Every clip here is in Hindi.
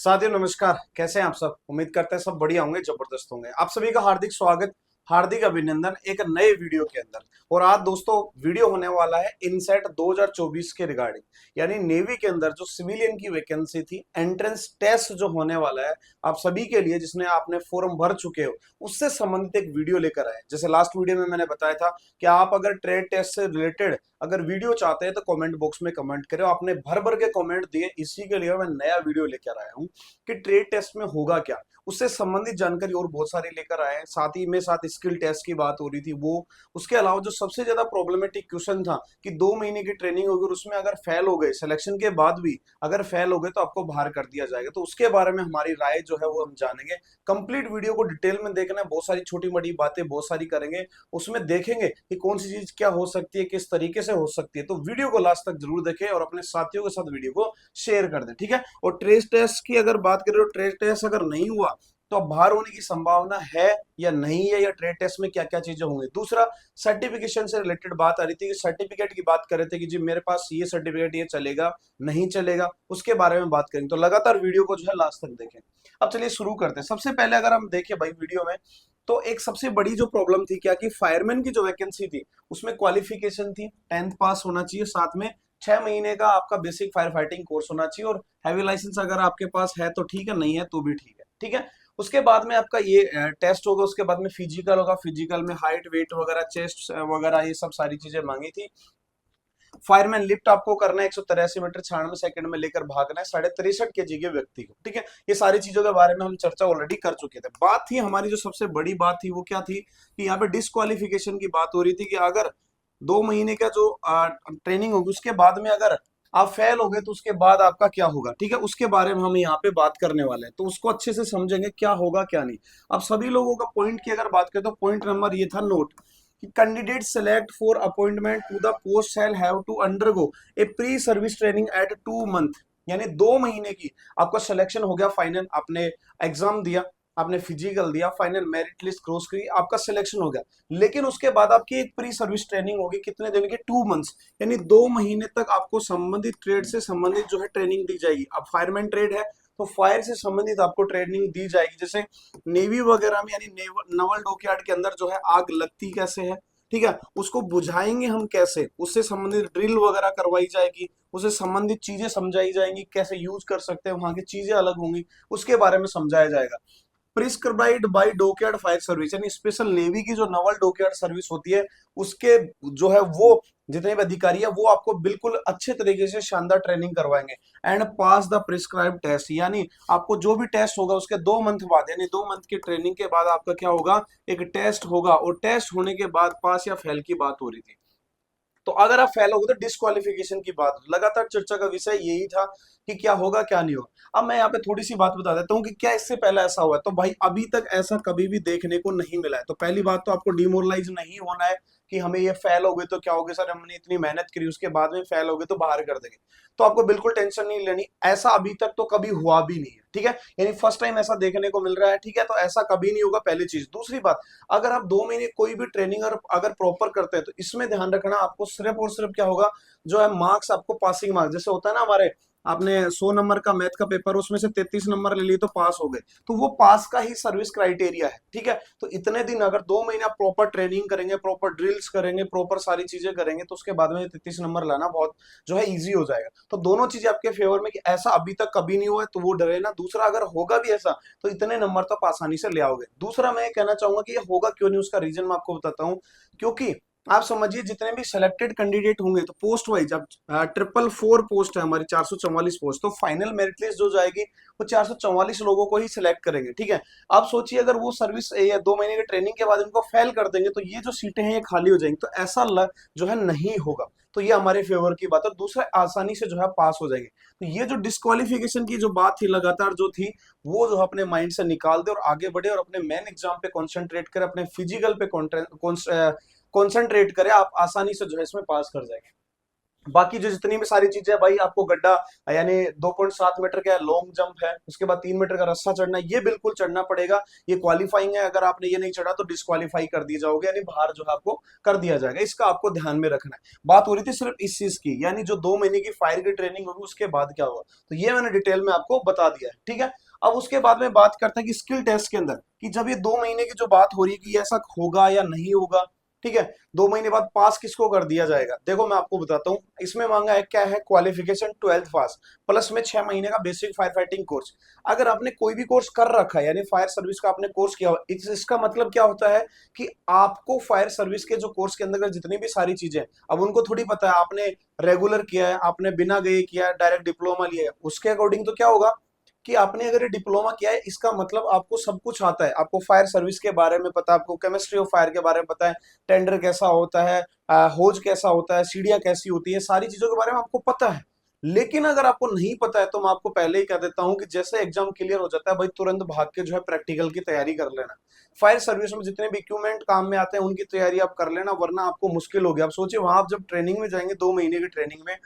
साथियों नमस्कार। कैसे हैं आप सब? उम्मीद करते हैं सब बढ़िया होंगे, जबरदस्त होंगे। आप सभी का हार्दिक स्वागत, हार्दिक अभिनंदन एक नए वीडियो के अंदर। और आज दोस्तों वीडियो होने वाला है इनसेट 2024 के रिगार्डिंग, यानी नेवी के अंदर जो सिविलियन की वैकेंसी थी, एंट्रेंस टेस्ट जो होने वाला है आप सभी के लिए, जिसने आपने फॉर्म भर चुके हो, उससे संबंधित एक वीडियो लेकर आए। जैसे लास्ट वीडियो में मैंने बताया था कि आप अगर ट्रेड टेस्ट से रिलेटेड अगर वीडियो चाहते हैं तो कमेंट बॉक्स में कमेंट करें। आपने भर भर के कमेंट दिए, इसी के लिए मैं नया वीडियो लेकर आया हूं कि ट्रेड टेस्ट में होगा क्या, उससे संबंधित जानकारी और बहुत सारी लेकर आए हैं। साथ ही में साथ स्किल टेस्ट की बात हो रही थी वो, उसके अलावा जो सबसे ज्यादा प्रॉब्लमेटिक क्वेश्चन था कि 2 महीने की ट्रेनिंग होगी और उसमें अगर फेल हो गए, सिलेक्शन के बाद भी अगर फेल हो गए तो आपको बाहर कर दिया जाएगा। तो उसके बारे में हमारी राय जो है वो हम जानेंगे। कंप्लीट वीडियो को डिटेल में देखना है, बहुत सारी छोटी मोटी बातें बहुत सारी करेंगे, उसमें देखेंगे कि कौन सी चीज क्या हो सकती है, किस तरीके से हो सकती है। तो वीडियो को लास्ट तक जरूर देखें और अपने साथियों के साथ वीडियो को शेयर कर दें, ठीक है। और ट्रेस टेस्ट की अगर बात करें तो ट्रेस टेस्ट अगर नहीं हुआ तो अब बाहर होने की संभावना है या नहीं है, या ट्रेड टेस्ट में क्या क्या चीजें होंगी। दूसरा, सर्टिफिकेशन से रिलेटेड बात आ रही थी कि सर्टिफिकेट की बात कर रहे थे कि जी मेरे पास ये सर्टिफिकेट, ये चलेगा नहीं चलेगा, उसके बारे में बात करेंगे। तो लगातार वीडियो को जो है लास्ट तक देखें। अब चलिए शुरू करते हैं। सबसे पहले अगर हम देखें भाई वीडियो में, तो एक सबसे बड़ी जो प्रॉब्लम थी क्या, कि फायरमैन की जो वैकेंसी थी उसमें क्वालिफिकेशन थी 10th पास होना चाहिए, साथ में 6 महीने का आपका बेसिक फायर फाइटिंग कोर्स होना चाहिए, और हैवी लाइसेंस अगर आपके पास है तो ठीक है, नहीं है तो भी ठीक है, ठीक है। उसके बाद में आपका ये टेस्ट होगा, उसके बाद में फिजिकल होगा, फिजिकल में हाइट वेट वगैरह, चेस्ट वगैरह, ये सब सारी चीजें मांगी थी। फायरमैन लिफ्ट आपको करना है 183 मीटर 96 सेकंड में लेकर भागना है 63.5 kg के व्यक्ति को, ठीक है। ये सारी चीजों के बारे में हम चर्चा ऑलरेडी कर चुके थे। बात थी हमारी, जो सबसे बड़ी बात थी वो क्या थी कि यहाँ पे डिस्क्वालिफिकेशन की बात हो रही थी कि अगर 2 महीने का जो ट्रेनिंग होगी उसके बाद में अगर आप फेल हो गए तो उसके बाद आपका क्या होगा, ठीक है। उसके बारे में हम यहाँ पे बात करने वाले हैं, तो उसको अच्छे से समझेंगे क्या होगा क्या नहीं। अब सभी लोगों का पॉइंट की अगर बात करें तो पॉइंट नंबर ये था नोट कि candidate select for appointment to the post shall have to undergo a pre service training at 2 month, यानी 2 महीने की आपका सिलेक्शन हो गया फाइनल, आपने एग्जाम दिया, आपने फिजिकल दिया, फाइनल मेरिट लिस्ट क्रॉस करी, आपका सिलेक्शन हो गया। लेकिन उसके बाद आपकी एक प्री सर्विस ट्रेनिंग होगी, कितने दिन की, 2 मंथ्स, यानी 2 महीने तक आपको संबंधित ट्रेड से संबंधित जो है ट्रेनिंग दी जाएगी। अब फायरमैन ट्रेड है तो फायर से संबंधित आपको ट्रेनिंग दी जाएगी। जैसे नेवी वगैरह में, यानी नवल डॉकयार्ड के अंदर जो है आग लगती कैसे है, ठीक है, उसको बुझाएंगे हम कैसे, उससे संबंधित ड्रिल वगैरह करवाई जाएगी, उससे संबंधित चीजें समझाई जाएंगी, कैसे यूज कर सकते हैं, वहां की चीजें अलग होंगी, उसके बारे में समझाया जाएगा। Prescribed bye dockyard fire service, यानी स्पेशल नेवी की जो नवल डॉकयार्ड सर्विस होती है उसके जो है वो जितने भी अधिकारी है वो आपको बिल्कुल अच्छे तरीके से शानदार ट्रेनिंग करवाएंगे। And pass the prescribe test, यानी आपको जो भी टेस्ट होगा उसके 2 मंथ बाद, यानी 2 मंथ की ट्रेनिंग के बाद आपका क्या होगा, एक टेस्ट होगा, और टेस्ट होने के बाद पास या फेल की बात हो रही थी। तो अगर आप फेल हो गए तो डिस्क्वालिफिकेशन की बात, लगातार चर्चा का विषय यही था कि क्या होगा क्या नहीं होगा। अब मैं यहाँ पे थोड़ी सी बात बता देता हूँ कि क्या इससे पहले ऐसा हुआ है। तो भाई अभी तक ऐसा कभी भी देखने को नहीं मिला है। तो पहली बात तो आपको डिमोरलाइज नहीं होना है कि हमें ये फेल हो गए तो क्या हो गया सर, हमने इतनी मेहनत करी उसके बाद में फेल हो गए तो बाहर कर देंगे। तो आपको बिल्कुल टेंशन नहीं लेनी, ऐसा अभी तक तो कभी हुआ भी नहीं है, ठीक है। यानी फर्स्ट टाइम ऐसा देखने को मिल रहा है, ठीक है। तो ऐसा कभी नहीं होगा, पहली चीज। दूसरी बात, अगर आप 2 महीने कोई भी ट्रेनिंग अगर प्रॉपर करते हैं तो इसमें ध्यान रखना, आपको सिर्फ और सिर्फ क्या होगा, जो है मार्क्स, आपको पासिंग मार्क्स, जैसे होता है ना हमारे, आपने 100 नंबर का मैथ का पेपर, उसमें से 33 नंबर ले लिए तो पास हो गए, तो वो पास का ही सर्विस क्राइटेरिया है, ठीक है। तो इतने दिन अगर 2 महीने आप प्रॉपर ट्रेनिंग करेंगे, प्रॉपर ड्रिल्स करेंगे, प्रॉपर सारी चीजें करेंगे, तो उसके बाद में 33 नंबर लाना बहुत जो है इजी हो जाएगा। तो दोनों चीजें आपके फेवर में कि ऐसा अभी तक कभी नहीं हुआ है, तो वो डरे ना। दूसरा, अगर होगा भी ऐसा तो इतने नंबर तो आप आसानी से ले आओगे। दूसरा मैं कहना चाहूंगा कि ये होगा क्यों नहीं, उसका रीजन मैं आपको बताता हूँ। क्योंकि आप समझिए जितने भी सिलेक्टेड कैंडिडेट होंगे तो पोस्ट वाइज, अब 444 पोस्ट है हमारी, 444 पोस्ट, तो फाइनल मेरिट लिस्ट जो जाएगी वो 444 लोगों को ही सिलेक्ट करेंगे, ठीक है। आप सोचिए अगर वो सर्विस या 2 महीने की ट्रेनिंग के बाद इनको फेल कर देंगे तो ये जो सीटें हैं ये खाली हो जाएंगी। तो ऐसा जो है नहीं होगा। तो ये हमारे फेवर की बात है। दूसरा, आसानी से जो है पास हो जाएंगे। तो ये जो डिस्क्वालिफिकेशन की जो बात थी लगातार जो थी, वो जो अपने माइंड से निकाल दे और आगे बढ़े और अपने मेन एग्जाम पे कॉन्सेंट्रेट करे, अपने फिजिकल पे कॉन्सेंट्रेट करे, आप आसानी से जो है इसमें पास कर जाएंगे। बाकी जो जितनी भी सारी चीजें भाई, आपको गड्ढा यानी 2.7 मीटर का लॉन्ग जंप है, उसके बाद 3 मीटर का रस्सा चढ़ना, ये बिल्कुल चढ़ना पड़ेगा। ये क्वालिफाइंग है, अगर आपने ये नहीं चढ़ा तो डिस्क्वालीफाई कर दिए जाओगे, यानी बाहर जो है आपको कर दिया जाएगा। इसका आपको ध्यान में रखना है। बात हो रही थी सिर्फ इस चीज की, यानी जो 2 महीने की फायर की ट्रेनिंग होगी उसके बाद क्या होगा, तो ये मैंने डिटेल में आपको बता दिया है, ठीक है। अब उसके बाद में बात करते हैं कि स्किल टेस्ट के अंदर, कि जब ये 2 महीने की जो बात हो रही है कि ऐसा होगा या नहीं होगा, ठीक है, 2 महीने बाद पास किसको कर दिया जाएगा। देखो मैं आपको बताता हूँ, इसमें मांगा है क्या है, क्वालिफिकेशन 12th पास प्लस में 6 महीने का बेसिक फायर फाइटिंग कोर्स। अगर आपने कोई भी कोर्स कर रखा है, यानी फायर सर्विस का आपने कोर्स किया हुआ, इसका मतलब क्या होता है कि आपको फायर सर्विस के जो कोर्स के अंदर जितनी भी सारी चीजें, अब उनको थोड़ी पता है आपने रेगुलर किया है, आपने बिना गए किया है, डायरेक्ट डिप्लोमा लिया है, उसके अकॉर्डिंग तो क्या होगा कि आपने अगर ये डिप्लोमा किया है, इसका मतलब आपको सब कुछ आता है। आपको फायर सर्विस के बारे में पता है, आपको केमिस्ट्री ऑफ फायर के बारे में पता है, टेंडर कैसा होता है, होज कैसा होता है, सीढ़ियां कैसी होती है, सारी चीजों के बारे में आपको पता है। लेकिन अगर आपको नहीं पता है तो मैं आपको पहले ही कह देता हूं कि जैसे एग्जाम क्लियर हो जाता है भाई, तुरंत भाग के जो है प्रैक्टिकल की तैयारी कर लेना। फायर सर्विस में जितने भी इक्विपमेंट काम में आते हैं उनकी तैयारी आप कर लेना, वरना आपको मुश्किल हो गया। आप सोचिए वहां आप जब ट्रेनिंग में जाएंगे, 2 महीने की ट्रेनिंग में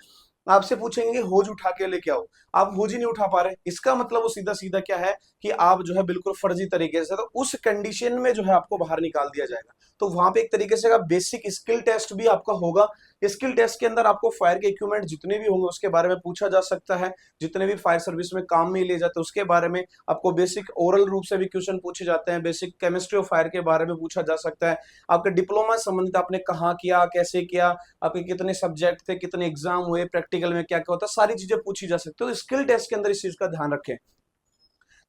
आपसे पूछेंगे होज उठा के लेके आओ, आप होज ही नहीं उठा पा रहे, इसका मतलब वो सीधा सीधा क्या है कि आप जो है बिल्कुल फर्जी तरीके से, तो उस कंडीशन में जो है आपको बाहर निकाल दिया जाएगा। तो वहां पे एक तरीके से का बेसिक स्किल टेस्ट भी आपका होगा। स्किल टेस्ट के अंदर आपको फायर के इक्विपमेंट जितने भी होंगे उसके बारे में पूछा जा सकता है, जितने भी फायर सर्विस में काम में ले जाते हैं उसके बारे में आपको बेसिक ओरल रूप से भी क्वेश्चन पूछे जाते हैं, बेसिक केमिस्ट्री ऑफ फायर के बारे में पूछा जा सकता है, आपके डिप्लोमा से संबंधित आपने कहाँ किया, कैसे किया, आपके कितने सब्जेक्ट थे, कितने एग्जाम हुए, प्रैक्टिकल में क्या क्या होता है, सारी चीजें पूछी जा सकती है। तो स्किल टेस्ट के अंदर इस चीज का ध्यान रखें।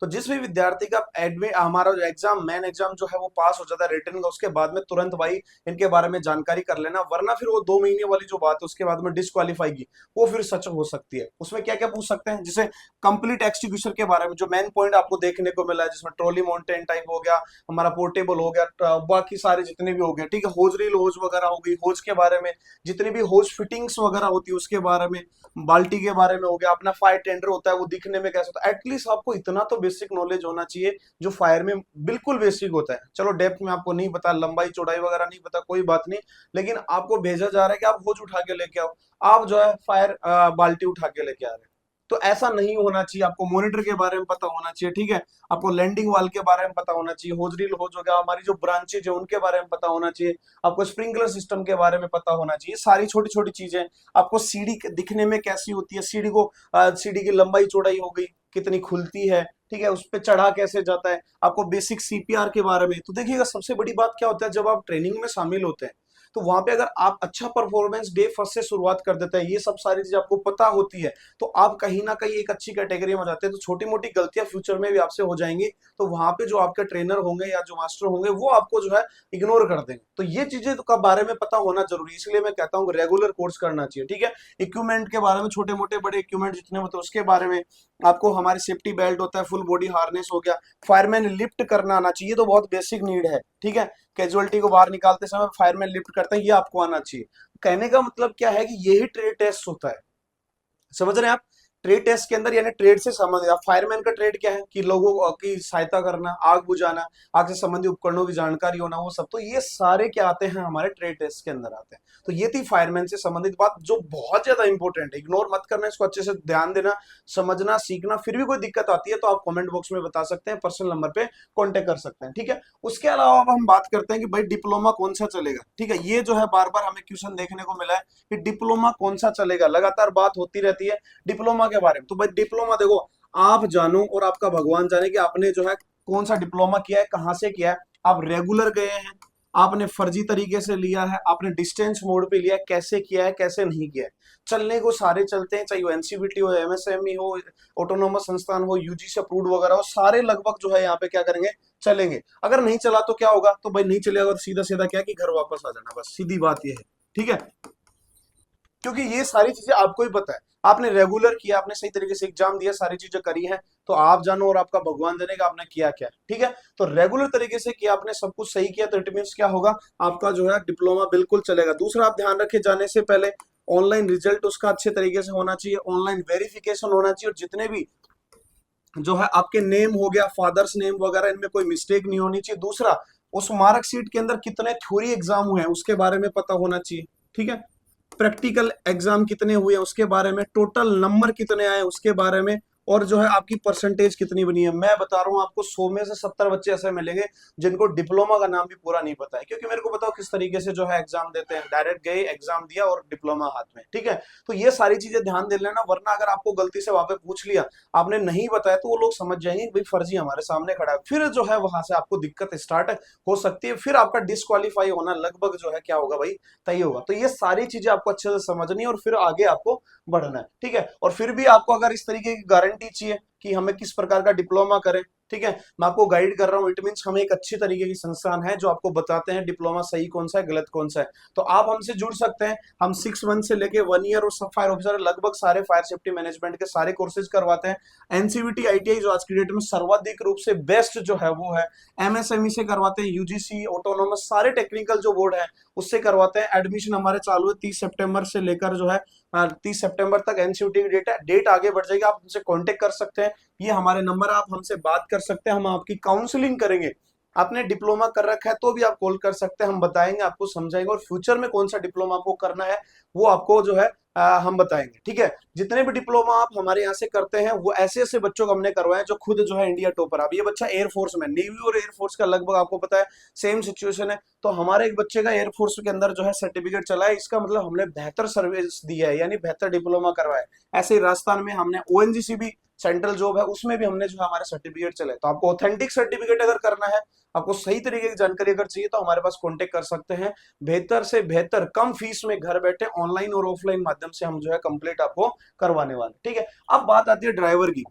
तो जिस भी विद्यार्थी का एडमिट हमारा जो एग्जाम मेन एग्जाम जो है वो पास हो जाता है रिटर्न का, उसके बाद में तुरंत भाई इनके बारे में जानकारी कर लेना, वरना फिर वो 2 महीने वाली जो बात है उसके बाद में डिस्क्वालीफाई की वो फिर सच हो सकती है। उसमें क्या क्या पूछ सकते हैं, जैसे कंप्लीट एक्सटिंग्विशर के बारे में जो मेन पॉइंट आपको देखने को मिला है, जिसमें ट्रॉली माउंटेन टाइप हो गया, हमारा पोर्टेबल हो गया, बाकी सारे जितने भी हो गए, ठीक है, होज रील होज वगैरह हो गई, होज के बारे में जितनी भी होज फिटिंग्स वगैरह होती है उसके बारे में, बाल्टी के बारे में हो गया, अपना फायर टेंडर होता है वो दिखने में कैसा होता है, एटलीस्ट आपको इतना तो बेसिक नॉलेज होना चाहिए जो फायर में बिल्कुल बेसिक होता है। चलो डेप्थ में आपको नहीं पता, लंबाई चौड़ाई वगैरह नहीं पता, कोई बात नहीं, लेकिन आपको भेजा जा रहा है कि आप होज उठा के लेके आओ, आप जो है फायर बाल्टी उठा के लेके आ रहे हैं। तो ऐसा नहीं होना चाहिए। आपको मॉनिटर के बारे में पता होना चाहिए, ठीक है, आपको लैंडिंग वाल के बारे में पता होना चाहिए, होज रील होज हो गया, हमारी जो ब्रांचेज है उनके बारे में पता होना चाहिए, आपको स्प्रिंकलर सिस्टम के बारे में पता होना चाहिए, सारी छोटी छोटी चीजें। आपको सीढ़ी दिखने में कैसी होती है, सीढ़ी को सीढ़ी की लंबाई चौड़ाई हो गई, कितनी खुलती है, ठीक है, उस पर चढ़ा कैसे जाता है, आपको बेसिक सीपीआर के बारे में। तो देखिएगा सबसे बड़ी बात क्या होता है, जब आप ट्रेनिंग में शामिल होते हैं तो वहां पे अगर आप अच्छा परफॉर्मेंस डे फर्स्ट से शुरुआत कर देते हैं, ये सब सारी चीजें आपको पता होती है, तो आप कहीं ना कहीं एक अच्छी कैटेगरी में आ जाते हैं। तो छोटी मोटी गलतियां फ्यूचर में भी आपसे हो जाएंगी, तो वहां पे जो आपके ट्रेनर होंगे या जो मास्टर होंगे वो आपको जो है इग्नोर कर देंगे। तो ये चीजें का बारे में पता होना जरूरी है, इसलिए मैं कहता हूँ रेगुलर कोर्स करना चाहिए, ठीक है। इक्विपमेंट के बारे में, छोटे मोटे बड़े इक्विपमेंट जितने होते हैं उसके बारे में, आपको हमारे सेफ्टी बेल्ट होता है, फुल बॉडी हार्नेस हो गया, फायरमैन लिफ्ट करना आना चाहिए, तो बहुत बेसिक नीड है, ठीक है। कैजुअलिटी को बाहर निकालते समय फायरमैन लिफ्ट करते हैं, ये आपको आना चाहिए। कहने का मतलब क्या है कि यही ट्रेड टेस्ट होता है, समझ रहे हैं आप। ट्रेड टेस्ट के अंदर यानी ट्रेड से संबंधित, फायरमैन का ट्रेड क्या है कि लोगों की सहायता करना, आग बुझाना, आग से संबंधित उपकरणों की जानकारी होना, वो सब, तो ये सारे क्या आते हैं हमारे ट्रेड टेस्ट के अंदर आते हैं। तो ये थी फायरमैन से संबंधित बात, जो बहुत ज्यादा इंपॉर्टेंट है, इग्नोर मत करना, इसको अच्छे से ध्यान देना, समझना, सीखना। फिर भी कोई दिक्कत आती है तो आप कमेंट बॉक्स में बता सकते हैं, पर्सनल नंबर पे कॉन्टेक्ट कर सकते हैं, ठीक है। उसके अलावा अब हम बात करते हैं कि भाई डिप्लोमा कौन सा चलेगा, ठीक है। ये जो है बार बार हमें क्वेश्चन देखने को मिला है कि डिप्लोमा कौन सा चलेगा, लगातार बात होती रहती है डिप्लोमा के बारे में। तो भाई डिप्लोमा देखो, आप जानो और आपका भगवान जाने कि आपने जो है कौन सा डिप्लोमा किया है, कहां से किया है। आप रेगुलर गए हैं, आपने फर्जी तरीके से लिया है, आपने डिस्टेंस मोड पे लिया है, कैसे किया है, कैसे नहीं किया है। चलने को सारे चलते हैं, चाहे वो एनसीबीटी हो, एमएसएमई हो, ऑटोनोमस संस्थान हो, यूजी से अप्रूव्ड वगैरह हो, सारे लगभग जो है यहाँ पे क्या करेंगे, चलेंगे। अगर नहीं चला तो क्या होगा, तो भाई नहीं चलेगा तो सीधा सीधा क्या कि घर वापस आ जाना, बस सीधी बात ये है, ठीक है। क्योंकि ये सारी चीजें आपको ही पता है, आपने रेगुलर किया, आपने सही तरीके से एग्जाम दिया, सारी चीजें करी हैं, तो आप जानो और आपका भगवान जाने का आपने किया क्या, ठीक है। तो रेगुलर तरीके से किया, आपने सब कुछ सही किया, तो इट मींस क्या होगा, आपका जो है डिप्लोमा बिल्कुल चलेगा। दूसरा आप ध्यान रखे, जाने से पहले ऑनलाइन रिजल्ट उसका अच्छे तरीके से होना चाहिए, ऑनलाइन वेरिफिकेशन होना चाहिए, और जितने भी जो है आपके नेम हो गया, फादर्स नेम वगैरह, इनमें कोई मिस्टेक नहीं होनी चाहिए। दूसरा, उस मार्कशीट के अंदर कितने थ्योरी एग्जाम हुए हैं उसके बारे में पता होना चाहिए, ठीक है। प्रैक्टिकल एग्जाम कितने हुए उसके बारे में, टोटल नंबर कितने आए उसके बारे में, और जो है आपकी परसेंटेज कितनी बनी है। मैं बता रहा हूँ आपको 100 में से 70 बच्चे ऐसे मिलेंगे जिनको डिप्लोमा का नाम भी पूरा नहीं पता है, क्योंकि मेरे को बताओ किस तरीके से जो है एग्जाम देते हैं, डायरेक्ट गए एग्जाम दिया और डिप्लोमा हाथ में, ठीक है। तो ये सारी चीजें ध्यान दे लेना, वरना अगर आपको गलती से वहां पे पूछ लिया, आपने नहीं बताया, तो वो लोग समझ जाएंगे भाई फर्जी हमारे सामने खड़ा है, फिर जो है वहां से आपको दिक्कत स्टार्ट हो सकती है, फिर आपका डिस्क्वालीफाई होना लगभग जो है क्या होगा भाई, तय होगा। तो ये सारी चीजें आपको अच्छे से समझनी है और फिर आगे आपको बढ़ना है, ठीक है। और फिर भी आपको अगर इस तरीके की गारंटी चाहिए कि हमें किस प्रकार का डिप्लोमा करें, ठीक है, मैं आपको गाइड कर रहा हूँ, इट मींस हम एक अच्छी तरीके की संस्थान है जो आपको बताते हैं डिप्लोमा सही कौन सा है, गलत कौन सा है। तो आप हमसे जुड़ सकते हैं, हम 6 मंथ से लेके 1 ईयर और सब फायर ऑफिसर लगभग सारे फायर सेफ्टी मैनेजमेंट के सारे कोर्सेज करवाते हैं। एनसीवीटी आईटीआई जो आज की डेट में सर्वाधिक रूप से बेस्ट जो है वो है, एमएसएमई से करवाते हैं, यूजीसी ऑटोनोमस सारे टेक्निकल जो बोर्ड है उससे करवाते हैं। एडमिशन हमारे चालू है 30 सितंबर से लेकर जो है 30 सितंबर तक एनसीयूटी की डेट है, डेट आगे बढ़ जाएगी, आप हमसे कांटेक्ट कर सकते हैं, ये हमारे नंबर, आप हमसे बात कर सकते हैं, हम आपकी काउंसलिंग करेंगे। आपने डिप्लोमा कर रखा है तो भी आप कॉल कर सकते हैं, हम बताएंगे आपको, समझाएंगे, और फ्यूचर में कौन सा डिप्लोमा आपको करना है वो आपको जो है हम बताएंगे, ठीक है। जितने भी डिप्लोमा आप हमारे यहाँ से करते हैं वो ऐसे ऐसे बच्चों को हमने करवाए जो खुद जो है इंडिया टॉपर। अब ये बच्चा एयरफोर्स में, नेवी और एयरफोर्स का लगभग आपको पता है सेम सिचुएशन है, तो हमारे एक बच्चे का एयरफोर्स के अंदर जो है सर्टिफिकेट चला है, इसका मतलब हमने बेहतर सर्विस दी है, यानी बेहतर डिप्लोमा करवाया है। ऐसे ही राजस्थान में हमने ओएनजीसी भी सेंट्रल जॉब है, उसमें भी हमने जो है हमारे सर्टिफिकेट चले। तो आपको ऑथेंटिक सर्टिफिकेट अगर करना है, आपको सही तरीके की जानकारी अगर चाहिए, तो हमारे पास कांटेक्ट कर सकते हैं। बेहतर से बेहतर कम फीस में घर बैठे ऑनलाइन और ऑफलाइन माध्यम से हम जो है कंप्लीट आपको करवाने वाले, ठीक है। अब बात आती है ड्राइवर की,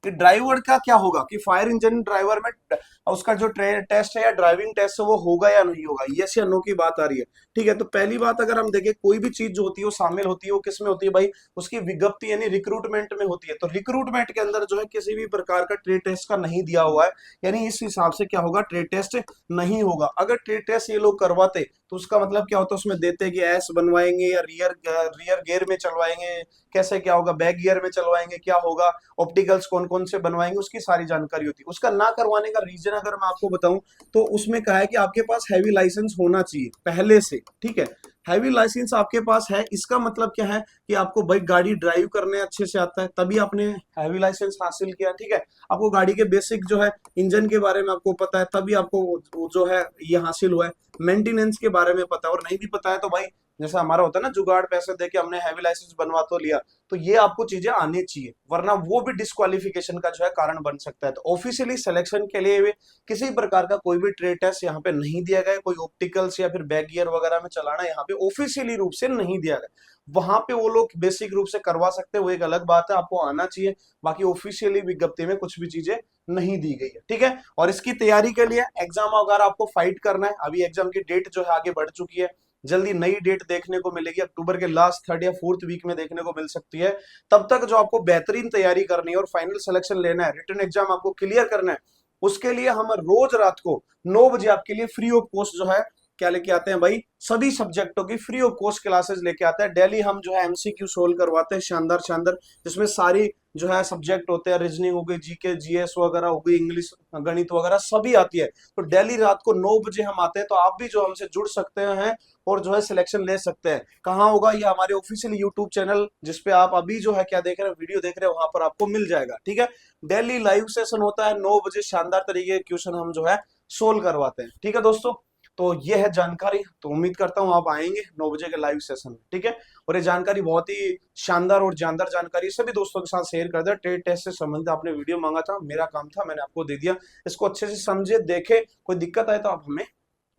कि ड्राइवर का क्या होगा, कि फायर इंजन ड्राइवर में उसका जो टेस्ट है या ड्राइविंग टेस्ट है वो होगा या नहीं होगा, यस या नो की बात आ रही है, ठीक है। तो पहली बात अगर हम देखें, कोई भी चीज जो होती है वो शामिल होती है, वो किस में होती है भाई, उसकी विज्ञप्ति यानी रिक्रूटमेंट में होती है। तो रिक्रूटमेंट के अंदर जो है किसी भी प्रकार का ट्रेड टेस्ट का नहीं दिया हुआ है, यानी इस हिसाब से क्या होगा, ट्रेड टेस्ट नहीं होगा। अगर ट्रेड टेस्ट ये लोग करवाते तो उसका मतलब क्या होता है, उसमें देते कि एस बनवाएंगे या रियर रियर गियर में चलवाएंगे, कैसे क्या होगा, बैक गियर में चलवाएंगे क्या होगा, ऑप्टिकल्स कौन कौन से बनवाएंगे, उसकी सारी जानकारी होती है। उसका ना करवाने का रीजन अगर मैं आपको बताऊं, तो उसमें कहा है कि आपके पास हैवी लाइसेंस होना चाहिए पहले से, ठीक है। हैवी लाइसेंस आपके पास है, इसका मतलब क्या है कि आपको भाई गाड़ी ड्राइव करने अच्छे से आता है, तभी आपने हैवी लाइसेंस हासिल किया, ठीक है। आपको गाड़ी के बेसिक जो है इंजन के बारे में आपको पता है, तभी आपको जो है ये हासिल हुआ है। मेंटेनेंस के बारे में पता है, और नहीं भी पता है तो भाई जैसा हमारा होता है ना, जुगाड़ पैसे देके हमने हैवी लाइसेंस बनवा तो लिया, तो ये आपको चीजें आनी चाहिए, वरना वो भी डिस्क्वालिफिकेशन का जो है कारण बन सकता है। तो ऑफिशियली सिलेक्शन के लिए भी किसी प्रकार का कोई भी ट्रेड टेस्ट यहाँ पे नहीं दिया गया, कोई ऑप्टिकल्स या फिर बैक गियर वगैरह में चलाना यहाँ पे ऑफिशियली रूप से नहीं दिया गया। वहां पे वो लोग बेसिक रूप से करवा सकते हैं, वो एक अलग बात है, आपको आना चाहिए, बाकी ऑफिशियली विज्ञप्ति में कुछ भी चीजें नहीं दी गई है, ठीक है। और इसकी तैयारी के लिए एग्जाम अगर आपको फाइट करना है, अभी एग्जाम की डेट जो है आगे बढ़ चुकी है, जल्दी नई डेट देखने को मिलेगी, अक्टूबर के लास्ट 3rd या 4th वीक में देखने को मिल सकती है। तब तक जो आपको बेहतरीन तैयारी करनी है और फाइनल सिलेक्शन लेना है, रिटन एग्जाम आपको क्लियर करना है, उसके लिए हम रोज रात को 9 बजे आपके लिए फ्री ऑफ कॉस्ट जो है क्या लेके आते हैं भाई, सभी सब्जेक्टों की फ्री ऑफ कॉस्ट क्लासेस लेके आते हैं। डेली हम जो है एमसीक्यू सोल्व करवाते हैं, शानदार शानदार, जिसमें सारी जो है सब्जेक्ट होते हैं, रीजनिंग हो गई, जीके जीएस वगैरह हो गई, इंग्लिश गणित वगैरह सभी आती है। तो डेली रात को 9 बजे हम आते हैं, तो आप भी जो हमसे जुड़ सकते हैं और जो है सिलेक्शन ले सकते हैं। कहाँ होगा ये, हमारे ऑफिशियल यूट्यूब चैनल जिसपे आप अभी जो है क्या देख रहे हैं, वीडियो देख रहे हैं, वहां पर आपको मिल जाएगा, ठीक है। डेली लाइव सेशन होता है 9 बजे, शानदार तरीके के क्वेश्चन हम जो है सोल्व करवाते हैं, ठीक है दोस्तों। तो ये है जानकारी, तो उम्मीद करता हूँ आप आएंगे 9 बजे के लाइव सेशन में, ठीक है। और ये जानकारी बहुत ही शानदार और जानदार जानकारी, सभी दोस्तों के साथ शेयर कर दिया। ट्रेड टेस्ट से संबंधित आपने वीडियो मांगा था, मेरा काम था, मैंने आपको दे दिया। इसको अच्छे से समझे, देखे, कोई दिक्कत आए तो आप हमें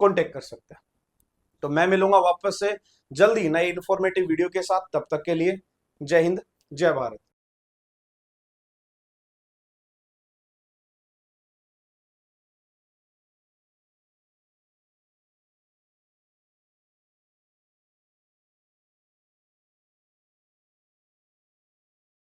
कॉन्टेक्ट कर सकते हैं। तो मैं मिलूंगा वापस से जल्दी नई इन्फॉर्मेटिव वीडियो के साथ, तब तक के लिए जय हिंद, जय भारत।